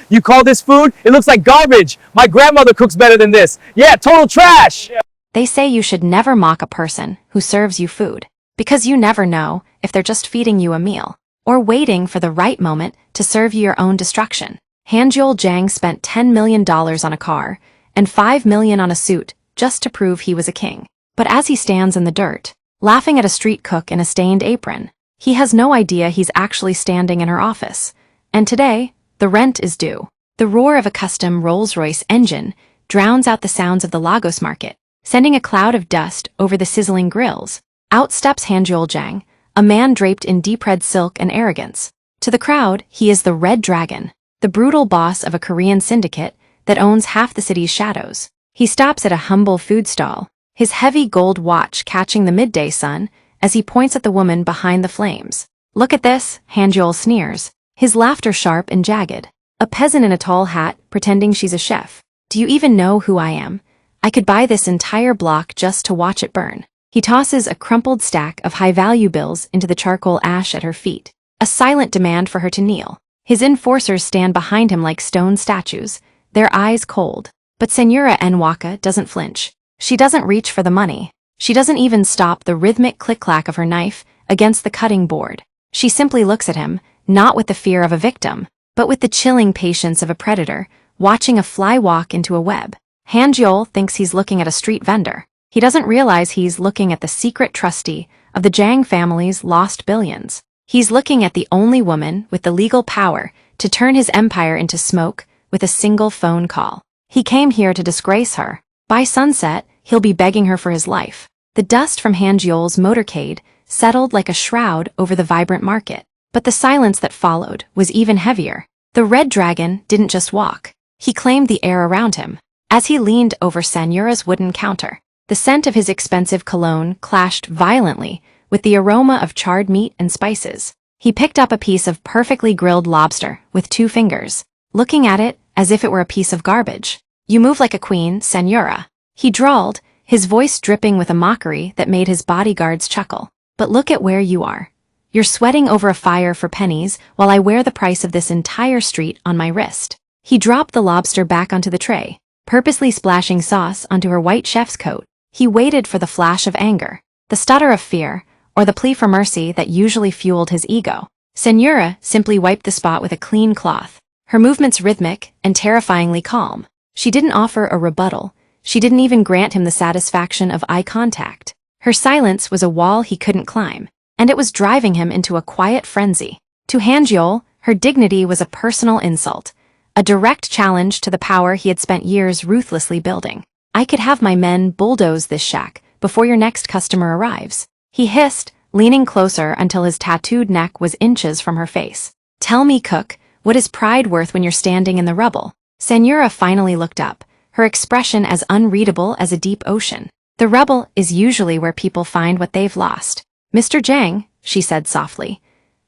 You call this food? It looks like garbage. My grandmother cooks better than this. Yeah, total trash. They say you should never mock a person who serves you food, because you never know if they're just feeding you a meal or waiting for the right moment to serve you your own destruction. Hanjul Jang spent $10 million on a car and $5 million on a suit just to prove he was a king. But as he stands in the dirt, laughing at a street cook in a stained apron, he has no idea he's actually standing in her office. And today, the rent is due. The roar of a custom Rolls-Royce engine drowns out the sounds of the Lagos market, sending a cloud of dust over the sizzling grills. Out steps Hanjul Jang, a man draped in deep red silk and arrogance. To the crowd, he is the Red Dragon, the brutal boss of a Korean syndicate that owns half the city's shadows. He stops at a humble food stall, his heavy gold watch catching the midday sun as he points at the woman behind the flames. Look at this, Hanjul sneers, his laughter sharp and jagged. A peasant in a tall hat pretending she's a chef. Do you even know who I am? I could buy this entire block just to watch it burn. He tosses a crumpled stack of high-value bills into the charcoal ash at her feet, a silent demand for her to kneel. His enforcers stand behind him like stone statues, their eyes cold. But Senora Nwaka doesn't flinch. She doesn't reach for the money. She doesn't even stop the rhythmic click-clack of her knife against the cutting board. She simply looks at him, not with the fear of a victim, but with the chilling patience of a predator, watching a fly walk into a web. Hanjul thinks he's looking at a street vendor. He doesn't realize he's looking at the secret trustee of the Jang family's lost billions. He's looking at the only woman with the legal power to turn his empire into smoke with a single phone call. He came here to disgrace her. By sunset, he'll be begging her for his life. The dust from Hanjul's motorcade settled like a shroud over the vibrant market. But the silence that followed was even heavier. The Red Dragon didn't just walk. He claimed the air around him. As he leaned over Senora's wooden counter, the scent of his expensive cologne clashed violently with the aroma of charred meat and spices. He picked up a piece of perfectly grilled lobster with 2 fingers, looking at it as if it were a piece of garbage. You move like a queen, Senora. He drawled, his voice dripping with a mockery that made his bodyguards chuckle. But look at where you are. You're sweating over a fire for pennies while I wear the price of this entire street on my wrist. He dropped the lobster back onto the tray, purposely splashing sauce onto her white chef's coat. He waited for the flash of anger, the stutter of fear, or the plea for mercy that usually fueled his ego. Senora simply wiped the spot with a clean cloth, her movements rhythmic and terrifyingly calm. She didn't offer a rebuttal. She didn't even grant him the satisfaction of eye contact. Her silence was a wall he couldn't climb, and it was driving him into a quiet frenzy. To Hanjul, her dignity was a personal insult, a direct challenge to the power he had spent years ruthlessly building. I could have my men bulldoze this shack before your next customer arrives, he hissed, leaning closer until his tattooed neck was inches from her face. Tell me, cook, what is pride worth when you're standing in the rubble? Senora finally looked up, her expression as unreadable as a deep ocean. The rubble is usually where people find what they've lost. Mr. Jang, she said softly.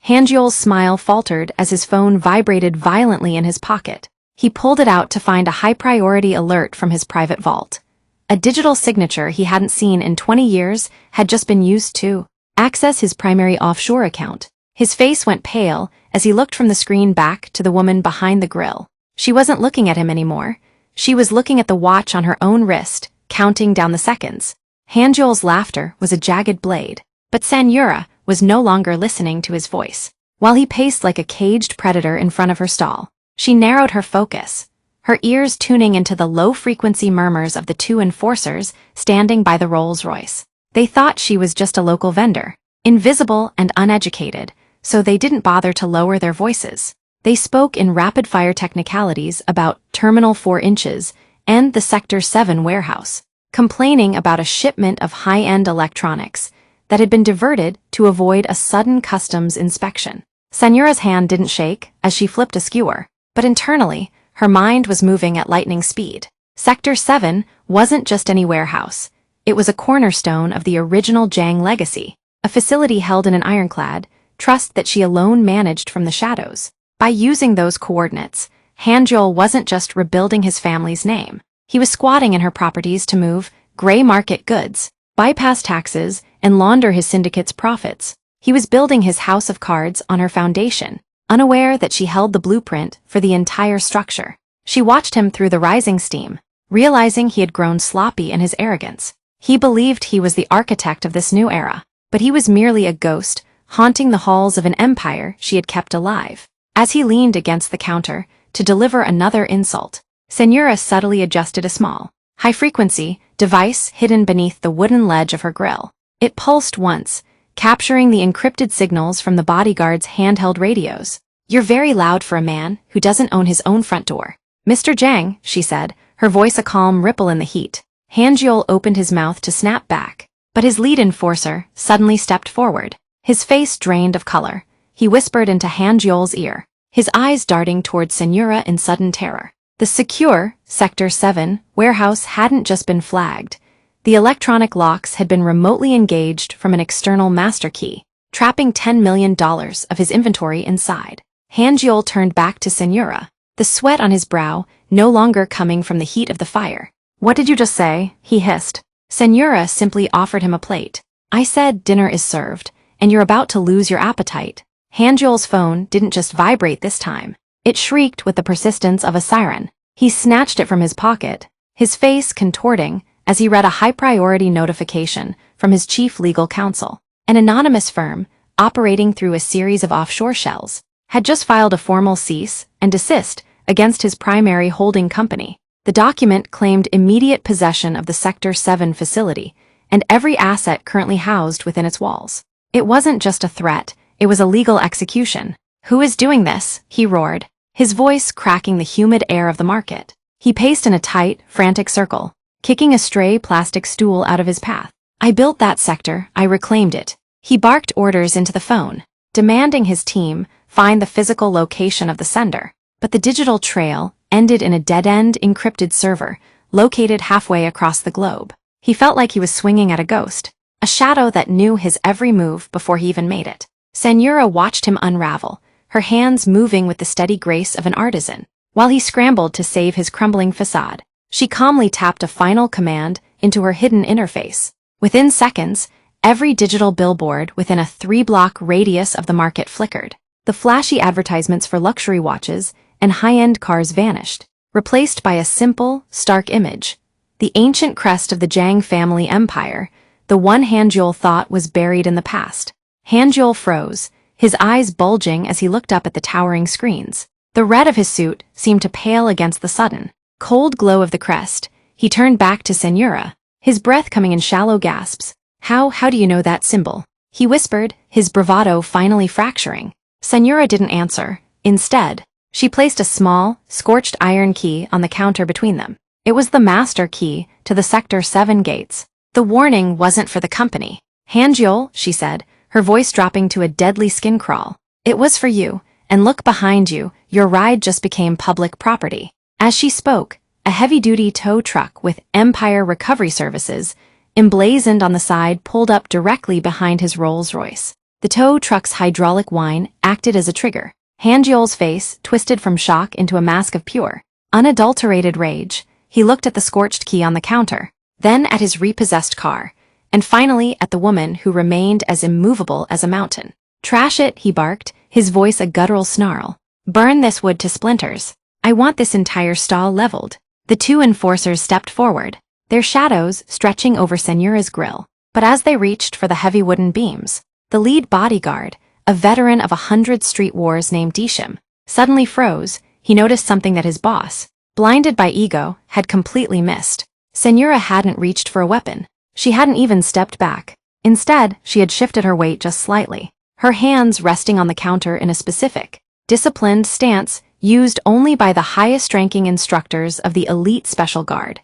Hanjul's smile faltered as his phone vibrated violently in his pocket. He pulled it out to find a high-priority alert from his private vault. A digital signature he hadn't seen in 20 years had just been used to access his primary offshore account. His face went pale as he looked from the screen back to the woman behind the grill. She wasn't looking at him anymore. She was looking at the watch on her own wrist, counting down the seconds. Hanjul's laughter was a jagged blade, but Senora was no longer listening to his voice. While he paced like a caged predator in front of her stall, she narrowed her focus, her ears tuning into the low-frequency murmurs of the 2 enforcers standing by the Rolls-Royce. They thought she was just a local vendor, invisible and uneducated, so they didn't bother to lower their voices. They spoke in rapid-fire technicalities about Terminal 4 Inches and the Sector 7 warehouse, complaining about a shipment of high-end electronics that had been diverted to avoid a sudden customs inspection. Senora's hand didn't shake as she flipped a skewer, but internally, her mind was moving at lightning speed. Sector 7 wasn't just any warehouse. It was a cornerstone of the original Jang legacy, a facility held in an ironclad trust that she alone managed from the shadows. By using those coordinates, Hanjul wasn't just rebuilding his family's name. He was squatting in her properties to move gray market goods, bypass taxes, and launder his syndicate's profits. He was building his house of cards on her foundation, unaware that she held the blueprint for the entire structure. She watched him through the rising steam, realizing he had grown sloppy in his arrogance. He believed he was the architect of this new era, but he was merely a ghost, haunting the halls of an empire she had kept alive. As he leaned against the counter to deliver another insult, Senora subtly adjusted a small, high-frequency device hidden beneath the wooden ledge of her grill. It pulsed once, capturing the encrypted signals from the bodyguard's handheld radios. "You're very loud for a man who doesn't own his own front door." "Mr. Jang," she said, her voice a calm ripple in the heat. Hanjeol opened his mouth to snap back, but his lead enforcer suddenly stepped forward. His face drained of color. He whispered into Hanjeol's ear, his eyes darting towards Senora in sudden terror. The secure, Sector 7, warehouse hadn't just been flagged. The electronic locks had been remotely engaged from an external master key, trapping $10 million of his inventory inside. Hanjeol turned back to Senora, the sweat on his brow no longer coming from the heat of the fire. "What did you just say?" he hissed. Senora simply offered him a plate. "I said dinner is served, and you're about to lose your appetite." Hanjeol's phone didn't just vibrate this time. It shrieked with the persistence of a siren. He snatched it from his pocket, his face contorting as he read a high-priority notification from his chief legal counsel. An anonymous firm, operating through a series of offshore shells, had just filed a formal cease and desist against his primary holding company. The document claimed immediate possession of the Sector 7 facility and every asset currently housed within its walls. It wasn't just a threat, it was a legal execution. "Who is doing this?" he roared, his voice cracking the humid air of the market. He paced in a tight, frantic circle, kicking a stray plastic stool out of his path. "I built that sector, I reclaimed it." He barked orders into the phone, demanding his team find the physical location of the sender. But the digital trail ended in a dead-end encrypted server located halfway across the globe. He felt like he was swinging at a ghost, a shadow that knew his every move before he even made it. Senora watched him unravel, her hands moving with the steady grace of an artisan. While he scrambled to save his crumbling facade, she calmly tapped a final command into her hidden interface. Within seconds, every digital billboard within a 3-block radius of the market flickered. The flashy advertisements for luxury watches and high-end cars vanished, replaced by a simple, stark image. The ancient crest of the Jang family empire, the one Hanjeol thought was buried in the past. Hanjeol froze, his eyes bulging as he looked up at the towering screens. The red of his suit seemed to pale against the sudden, cold glow of the crest. He turned back to Senora, his breath coming in shallow gasps. How do you know that symbol?" he whispered, his bravado finally fracturing. Senora didn't answer. Instead, she placed a small, scorched iron key on the counter between them. It was the master key to the Sector 7 gates. "The warning wasn't for the company, Hanjeol," she said, her voice dropping to a deadly skin crawl. "It was for you, and look behind you, your ride just became public property." As she spoke, a heavy-duty tow truck with Empire Recovery Services, emblazoned on the side, pulled up directly behind his Rolls-Royce. The tow truck's hydraulic whine acted as a trigger. Hanjeol's face twisted from shock into a mask of pure, unadulterated rage. He looked at the scorched key on the counter, then at his repossessed car, and finally at the woman who remained as immovable as a mountain. "Trash it," he barked, his voice a guttural snarl. "Burn this wood to splinters. I want this entire stall leveled." The two enforcers stepped forward, their shadows stretching over Senora's grill. But as they reached for the heavy wooden beams, the lead bodyguard, a veteran of 100 street wars named Dishim, suddenly froze. He noticed something that his boss, blinded by ego, had completely missed. Senora hadn't reached for a weapon. She hadn't even stepped back. Instead, she had shifted her weight just slightly, her hands resting on the counter in a specific, disciplined stance used only by the highest-ranking instructors of the elite special guard.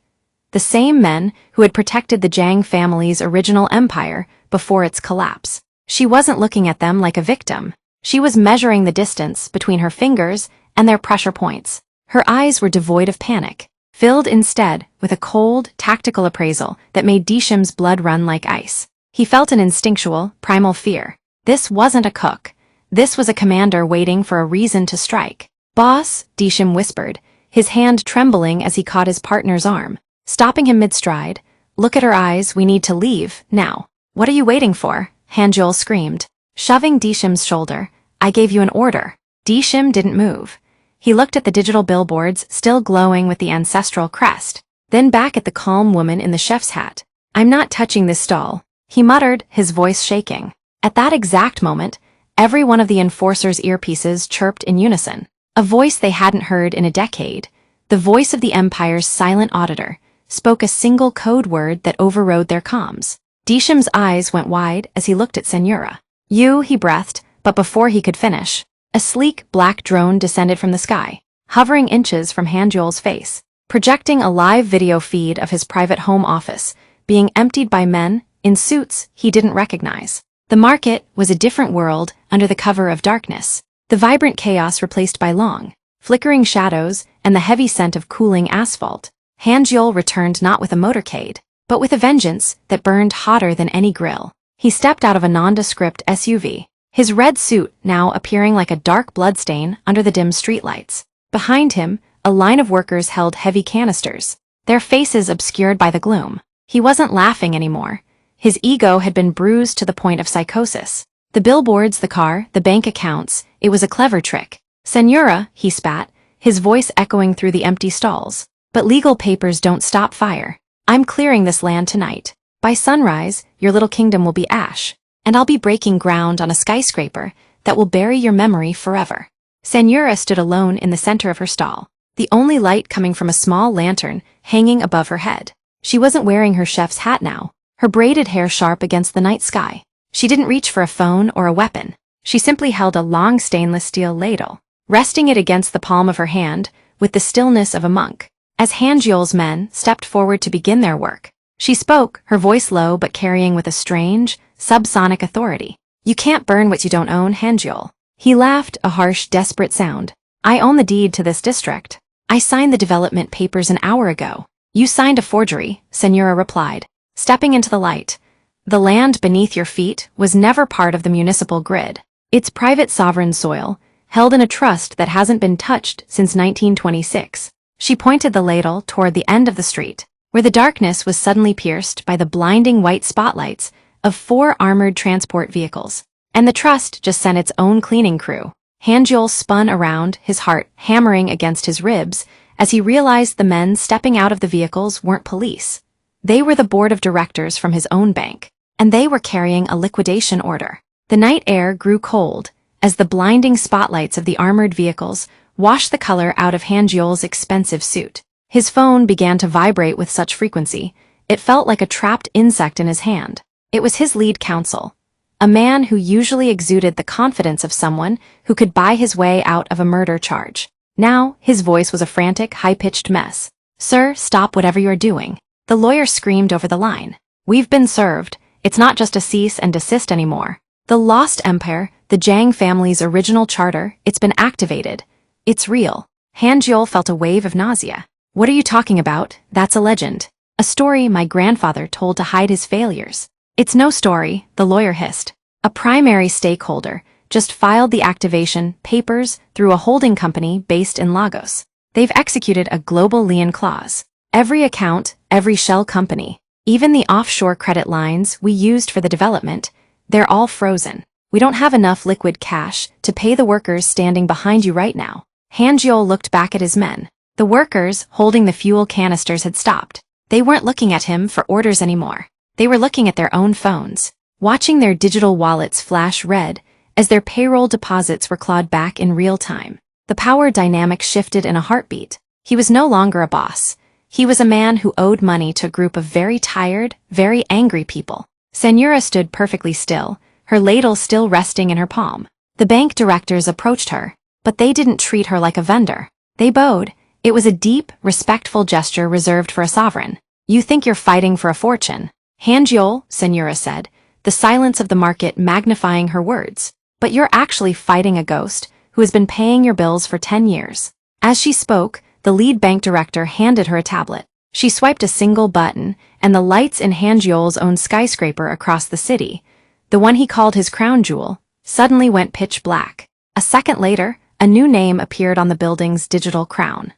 The same men who had protected the Jang family's original empire before its collapse. She wasn't looking at them like a victim. She was measuring the distance between her fingers and their pressure points. Her eyes were devoid of panic, filled instead with a cold, tactical appraisal that made Dishim's blood run like ice. He felt an instinctual, primal fear. This wasn't a cook. This was a commander waiting for a reason to strike. "Boss," Dishim whispered, his hand trembling as he caught his partner's arm, stopping him mid-stride. "Look at her eyes, we need to leave, now." "What are you waiting for?" Hanjeol screamed, shoving Dishim's shoulder. "I gave you an order." Dishim didn't move. He looked at the digital billboards still glowing with the ancestral crest, then back at the calm woman in the chef's hat. "I'm not touching this stall," he muttered, his voice shaking. At that exact moment, every one of the enforcers' earpieces chirped in unison. A voice they hadn't heard in a decade, the voice of the Empire's silent auditor, spoke a single code word that overrode their comms. Dishim's eyes went wide as he looked at Senora. "You," he breathed, but before he could finish, a sleek, black drone descended from the sky, hovering inches from Hanjul's face, projecting a live video feed of his private home office, being emptied by men in suits he didn't recognize. The market was a different world under the cover of darkness, the vibrant chaos replaced by long, flickering shadows and the heavy scent of cooling asphalt. Hanjul returned not with a motorcade, but with a vengeance that burned hotter than any grill. He stepped out of a nondescript SUV, his red suit now appearing like a dark bloodstain under the dim streetlights. Behind him, a line of workers held heavy canisters, their faces obscured by the gloom. He wasn't laughing anymore. His ego had been bruised to the point of psychosis. The billboards, the car, the bank accounts, it was a clever trick. "Senora," he spat, his voice echoing through the empty stalls. "But legal papers don't stop fire. I'm clearing this land tonight. By sunrise, your little kingdom will be ash, and I'll be breaking ground on a skyscraper that will bury your memory forever." Senora stood alone in the center of her stall, the only light coming from a small lantern hanging above her head. She wasn't wearing her chef's hat now, her braided hair sharp against the night sky. She didn't reach for a phone or a weapon. She simply held a long stainless steel ladle, resting it against the palm of her hand with the stillness of a monk. As Hanjul's men stepped forward to begin their work, she spoke, her voice low but carrying with a strange, subsonic authority. "You can't burn what you don't own, Hanjul." He laughed, a harsh, desperate sound. "I own the deed to this district. I signed the development papers an hour ago." "You signed a forgery," Senora replied, stepping into the light. "The land beneath your feet was never part of the municipal grid. It's private sovereign soil, held in a trust that hasn't been touched since 1926. She pointed the ladle toward the end of the street, where the darkness was suddenly pierced by the blinding white spotlights of 4 armored transport vehicles. "And the trust just sent its own cleaning crew." Hanjul spun around, his heart hammering against his ribs, as he realized the men stepping out of the vehicles weren't police. They were the board of directors from his own bank, and they were carrying a liquidation order. The night air grew cold as the blinding spotlights of the armored vehicles washed the color out of Hanjul's expensive suit. His phone began to vibrate with such frequency, it felt like a trapped insect in his hand. It was his lead counsel, a man who usually exuded the confidence of someone who could buy his way out of a murder charge. Now, his voice was a frantic, high-pitched mess. "Sir, stop whatever you're doing." The lawyer screamed over the line. "We've been served. It's not just a cease and desist anymore. The Lost Empire, the Jang family's original charter, it's been activated. It's real." Hanjul felt a wave of nausea. "What are you talking about? That's a legend. A story my grandfather told to hide his failures." "It's no story," the lawyer hissed. "A primary stakeholder just filed the activation papers through a holding company based in Lagos. They've executed a global lien clause. Every account, every shell company, even the offshore credit lines we used for the development, they're all frozen. We don't have enough liquid cash to pay the workers standing behind you right now." Hanjul looked back at his men. The workers holding the fuel canisters had stopped. They weren't looking at him for orders anymore. They were looking at their own phones, watching their digital wallets flash red as their payroll deposits were clawed back in real time. The power dynamic shifted in a heartbeat. He was no longer a boss. He was a man who owed money to a group of very tired, very angry people. Senora stood perfectly still, her ladle still resting in her palm. The bank directors approached her, but they didn't treat her like a vendor. They bowed. It was a deep, respectful gesture reserved for a sovereign. "You think you're fighting for a fortune." "Hanjul," Senora said, the silence of the market magnifying her words. "But you're actually fighting a ghost who has been paying your bills for 10 years. As she spoke, the lead bank director handed her a tablet. She swiped a single button, and the lights in Hanjul's own skyscraper across the city, the one he called his crown jewel, suddenly went pitch black. A second later, a new name appeared on the building's digital crown.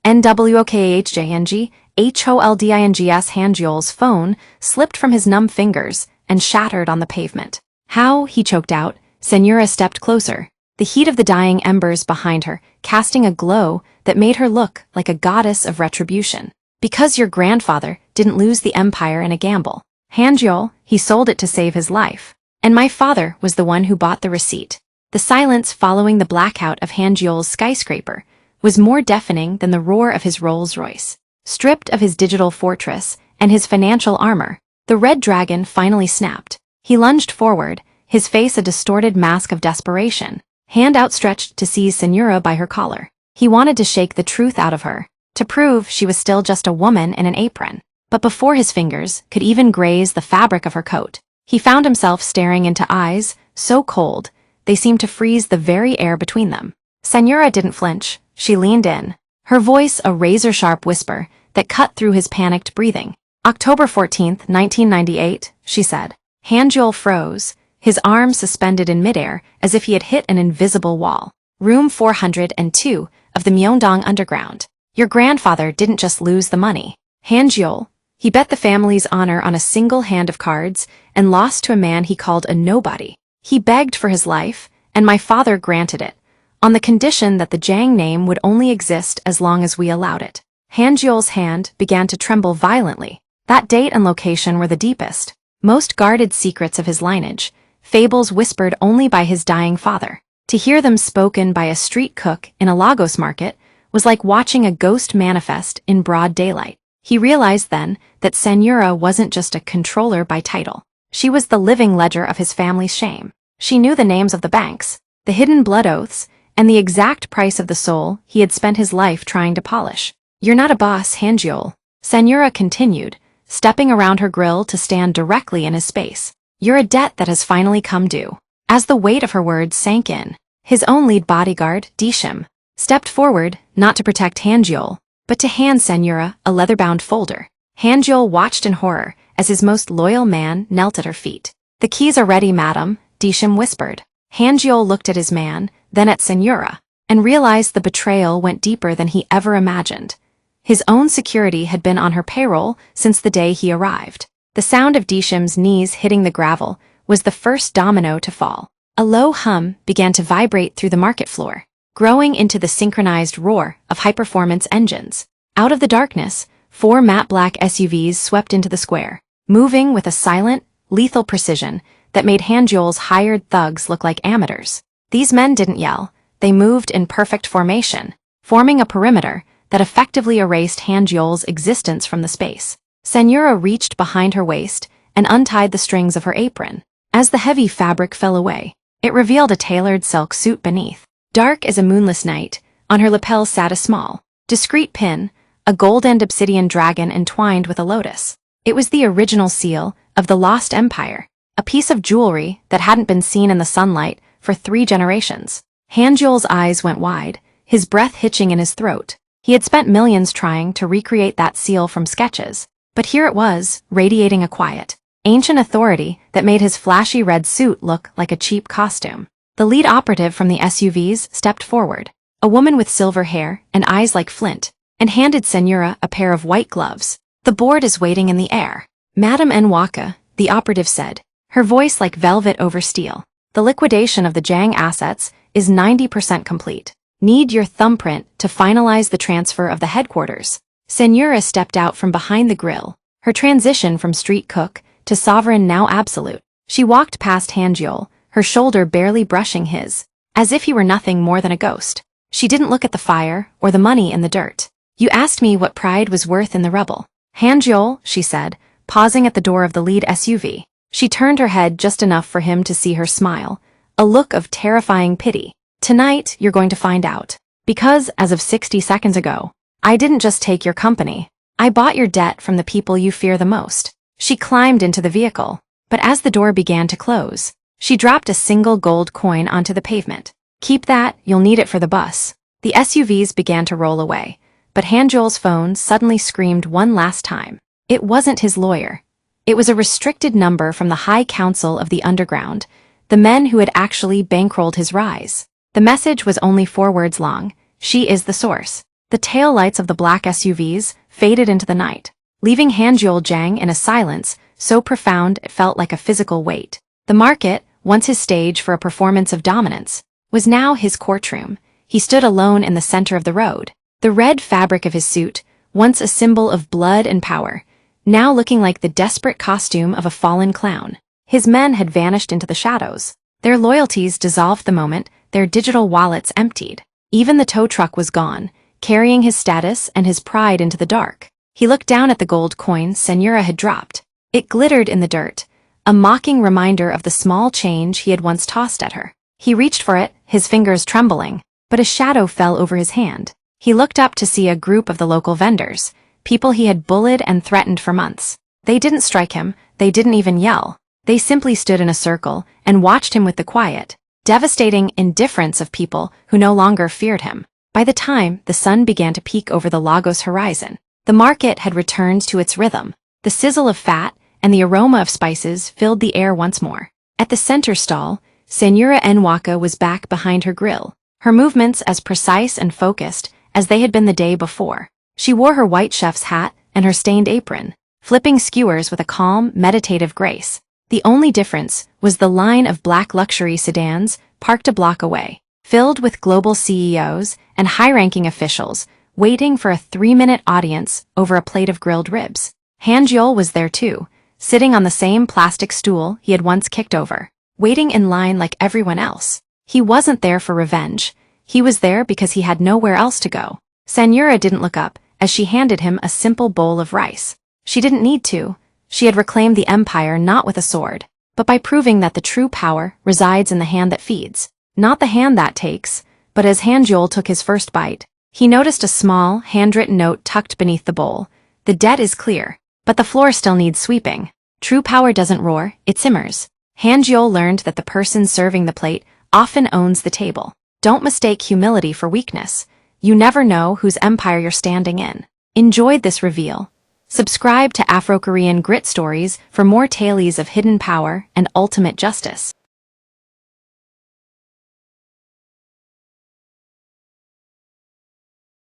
NWOKHJNG, HOLDINGS. Hanjul's phone slipped from his numb fingers and shattered on the pavement. "How?" he choked out. Senora stepped closer. the heat of the dying embers behind her casting a glow that made her look like a goddess of retribution. Because your grandfather didn't lose the empire in a gamble. Hanjeol, he sold it to save his life. And my father was the one who bought the receipt. The silence following the blackout of Hanjeol's skyscraper was more deafening than the roar of his Rolls-Royce. Stripped of his digital fortress and his financial armor, the red dragon finally snapped. He lunged forward, his face a distorted mask of desperation, hand outstretched to seize Senora by her collar. He wanted to shake the truth out of her, to prove she was still just a woman in an apron. But before his fingers could even graze the fabric of her coat, he found himself staring into eyes so cold they seemed to freeze the very air between them. Senora didn't flinch. She leaned in, her voice a razor-sharp whisper that cut through his panicked breathing. October 14th, 1998, she said. Hanjeol froze, his arms suspended in midair as if he had hit an invisible wall. Room 402 of the Myeongdong Underground. Your grandfather didn't just lose the money. Hanjeol, he bet the family's honor on a single hand of cards and lost to a man he called a nobody. He begged for his life, and my father granted it, on the condition that the Jang name would only exist as long as we allowed it. Hanjeol's hand began to tremble violently. That date and location were the deepest, most guarded secrets of his lineage, fables whispered only by his dying father. To hear them spoken by a street cook in a Lagos market was like watching a ghost manifest in broad daylight. He realized then that Senora wasn't just a controller by title. She was the living ledger of his family's shame. She knew the names of the banks, the hidden blood oaths, and the exact price of the soul he had spent his life trying to polish. You're not a boss, Hanjeol, Senora continued, stepping around her grill to stand directly in his space. You're a debt that has finally come due. As the weight of her words sank in, his own lead bodyguard, Dishim, stepped forward, not to protect Hanjeol, but to hand Senora a leather-bound folder. Hanjeol watched in horror as his most loyal man knelt at her feet. The keys are ready, madam, Dishim whispered. Hanjeol looked at his man, then at Senora, and realized the betrayal went deeper than he ever imagined. His own security had been on her payroll since the day he arrived. The sound of Dishim's knees hitting the gravel was the first domino to fall. A low hum began to vibrate through the market floor, growing into the synchronized roar of high-performance engines. Out of the darkness, 4 matte black SUVs swept into the square, moving with a silent, lethal precision that made Hanjeol's hired thugs look like amateurs. These men didn't yell, they moved in perfect formation, forming a perimeter that effectively erased Hanjeol's existence from the space. Senora reached behind her waist and untied the strings of her apron. As the heavy fabric fell away, it revealed a tailored silk suit beneath. Dark as a moonless night, on her lapel sat a small, discreet pin, a gold and obsidian dragon entwined with a lotus. It was the original seal of the Lost Empire, a piece of jewelry that hadn't been seen in the sunlight for 3 generations. Hanjeol's eyes went wide, his breath hitching in his throat. He had spent millions trying to recreate that seal from sketches, but here it was, radiating a quiet, ancient authority that made his flashy red suit look like a cheap costume. The lead operative from the SUVs stepped forward, a woman with silver hair and eyes like flint, and handed Senora a pair of white gloves. The board is waiting in the air. Madam Nwaka, the operative said, her voice like velvet over steel. The liquidation of the Jang assets is 90% complete. Need your thumbprint to finalize the transfer of the headquarters. Senora stepped out from behind the grill, her transition from street cook to sovereign now absolute. She walked past Hanjeol, her shoulder barely brushing his, as if he were nothing more than a ghost. She didn't look at the fire or the money in the dirt. You asked me what pride was worth in the rubble. Hanjeol, she said, pausing at the door of the lead SUV. She turned her head just enough for him to see her smile, a look of terrifying pity. Tonight, you're going to find out. Because, as of 60 seconds ago, I didn't just take your company. I bought your debt from the people you fear the most. She climbed into the vehicle, but as the door began to close, she dropped a single gold coin onto the pavement. Keep that, you'll need it for the bus. The SUVs began to roll away, but Hanjeol's phone suddenly screamed one last time. It wasn't his lawyer. It was a restricted number from the High Council of the Underground, the men who had actually bankrolled his rise. The message was only 4 words long. She is the source. The tail lights of the black SUVs faded into the night, leaving Hanjeol Jang in a silence so profound it felt like a physical weight. The market, once his stage for a performance of dominance, was now his courtroom. He stood alone in the center of the road. The red fabric of his suit, once a symbol of blood and power, now looking like the desperate costume of a fallen clown. His men had vanished into the shadows. Their loyalties dissolved the moment their digital wallets emptied. Even the tow truck was gone, carrying his status and his pride into the dark. He looked down at the gold coin Senora had dropped. It glittered in the dirt, a mocking reminder of the small change he had once tossed at her. He reached for it, his fingers trembling, but a shadow fell over his hand. He looked up to see a group of the local vendors, people he had bullied and threatened for months. They didn't strike him, they didn't even yell. They simply stood in a circle and watched him with the quiet, devastating indifference of people who no longer feared him. By the time the sun began to peek over the Lagos horizon, the market had returned to its rhythm. The sizzle of fat and the aroma of spices filled the air once more. At the center stall, Senora Nwaka was back behind her grill, her movements as precise and focused as they had been the day before. She wore her white chef's hat and her stained apron, flipping skewers with a calm, meditative grace. The only difference was the line of black luxury sedans parked a block away, filled with global CEOs and high-ranking officials waiting for a 3-minute audience over a plate of grilled ribs. Hanjul was there too, sitting on the same plastic stool he had once kicked over, waiting in line like everyone else. He wasn't there for revenge. He was there because he had nowhere else to go. Senora didn't look up as she handed him a simple bowl of rice. She didn't need to. She had reclaimed the empire not with a sword, but by proving that the true power resides in the hand that feeds, not the hand that takes. But as Hanjul took his first bite, he noticed a small, handwritten note tucked beneath the bowl. The debt is clear, but the floor still needs sweeping. True power doesn't roar, it simmers. Hanjul learned that the person serving the plate often owns the table. Don't mistake humility for weakness. You never know whose empire you're standing in. Enjoyed this reveal? Subscribe to AfroKorean Grit Stories for more tales of hidden power and ultimate justice.